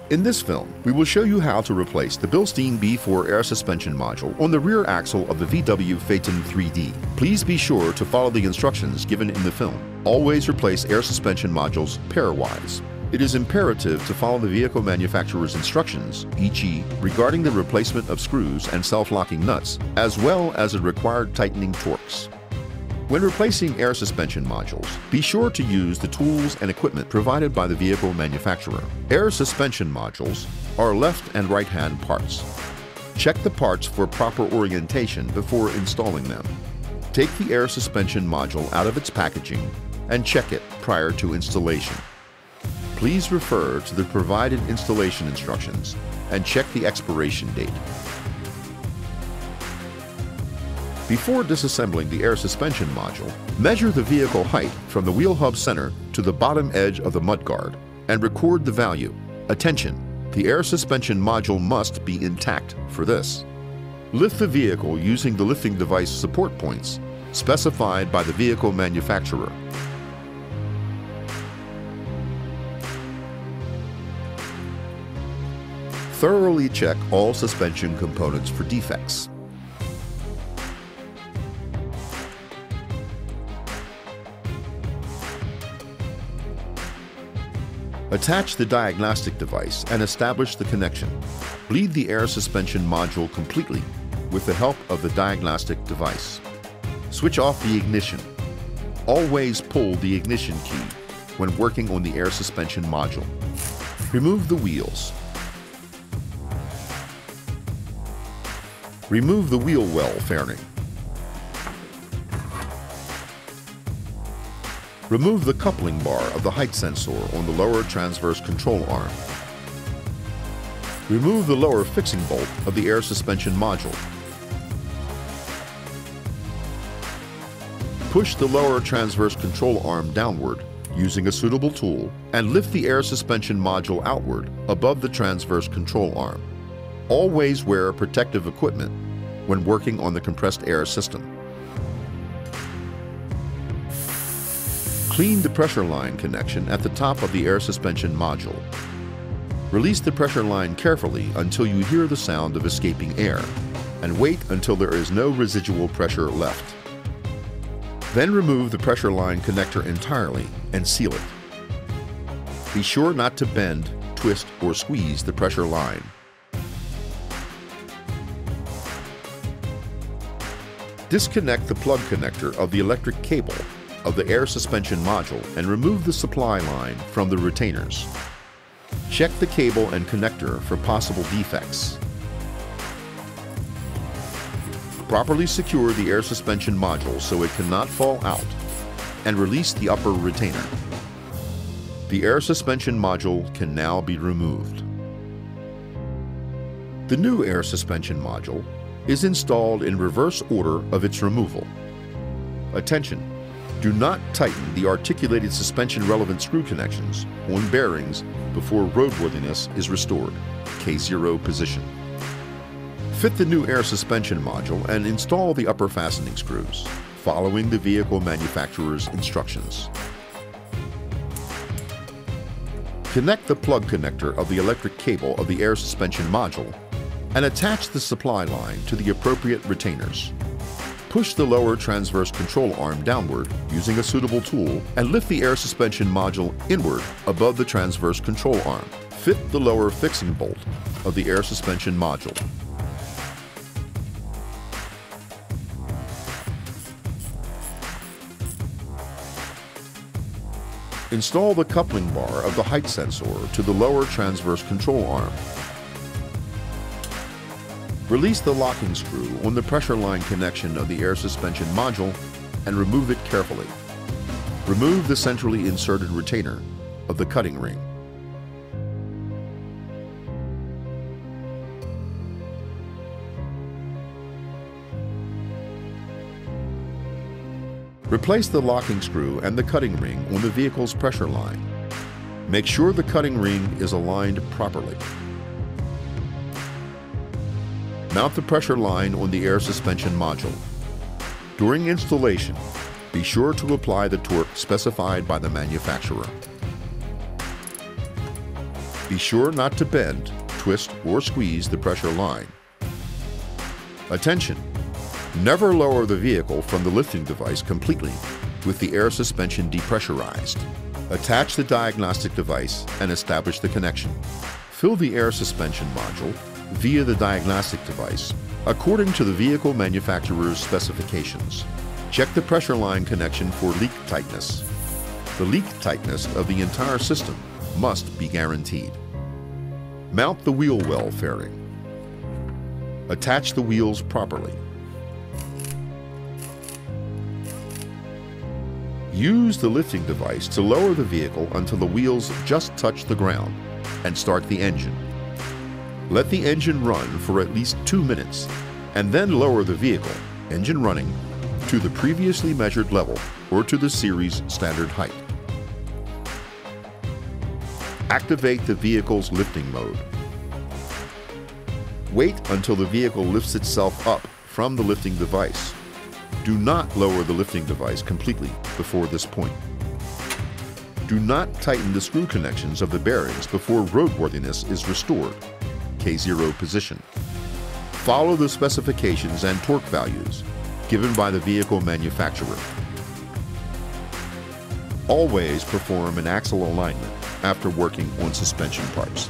In this film, we will show you how to replace the BILSTEIN B4 air suspension module on the rear axle of the VW Phaeton 3D. Please be sure to follow the instructions given in the film. Always replace air suspension modules pairwise. It is imperative to follow the vehicle manufacturer's instructions, e.g. regarding the replacement of screws and self-locking nuts, as well as the required tightening torques. When replacing air suspension modules, be sure to use the tools and equipment provided by the vehicle manufacturer. Air suspension modules are left and right-hand parts. Check the parts for proper orientation before installing them. Take the air suspension module out of its packaging and check it prior to installation. Please refer to the provided installation instructions and check the expiration date. Before disassembling the air suspension module, measure the vehicle height from the wheel hub center to the bottom edge of the mudguard and record the value. Attention! The air suspension module must be intact for this. Lift the vehicle using the lifting device support points specified by the vehicle manufacturer. Thoroughly check all suspension components for defects. Attach the diagnostic device and establish the connection. Bleed the air suspension module completely with the help of the diagnostic device. Switch off the ignition. Always pull the ignition key when working on the air suspension module. Remove the wheels. Remove the wheel well fairing. Remove the coupling bar of the height sensor on the lower transverse control arm. Remove the lower fixing bolt of the air suspension module. Push the lower transverse control arm downward using a suitable tool and lift the air suspension module outward above the transverse control arm. Always wear protective equipment when working on the compressed air system. Clean the pressure line connection at the top of the air suspension module. Release the pressure line carefully until you hear the sound of escaping air, and wait until there is no residual pressure left. Then remove the pressure line connector entirely and seal it. Be sure not to bend, twist, or squeeze the pressure line. Disconnect the plug connector of the electric cable of the air suspension module and remove the supply line from the retainers. Check the cable and connector for possible defects. Properly secure the air suspension module so it cannot fall out, and release the upper retainer. The air suspension module can now be removed. The new air suspension module is installed in reverse order of its removal. Attention! Do not tighten the articulated suspension relevant screw connections on bearings before roadworthiness is restored, K0 position. Fit the new air suspension module and install the upper fastening screws, following the vehicle manufacturer's instructions. Connect the plug connector of the electric cable of the air suspension module and attach the supply line to the appropriate retainers. Push the lower transverse control arm downward using a suitable tool and lift the air suspension module inward above the transverse control arm. Fit the lower fixing bolt of the air suspension module. Install the coupling bar of the height sensor to the lower transverse control arm. Release the locking screw on the pressure line connection of the air suspension module and remove it carefully. Remove the centrally inserted retainer of the cutting ring. Replace the locking screw and the cutting ring on the vehicle's pressure line. Make sure the cutting ring is aligned properly. Mount the pressure line on the air suspension module. During installation, be sure to apply the torque specified by the manufacturer. Be sure not to bend, twist, or squeeze the pressure line. Attention! Never lower the vehicle from the lifting device completely with the air suspension depressurized. Attach the diagnostic device and establish the connection. Fill the air suspension module via the diagnostic device according to the vehicle manufacturer's specifications. Check the pressure line connection for leak tightness. The leak tightness of the entire system must be guaranteed. Mount the wheel well fairing. Attach the wheels properly. Use the lifting device to lower the vehicle until the wheels just touch the ground and start the engine. Let the engine run for at least 2 minutes and then lower the vehicle, engine running, to the previously measured level or to the series standard height. Activate the vehicle's lifting mode. Wait until the vehicle lifts itself up from the lifting device. Do not lower the lifting device completely before this point. Do not tighten the screw connections of the bearings before roadworthiness is restored, K0 position. Follow the specifications and torque values given by the vehicle manufacturer. Always perform an axle alignment after working on suspension parts.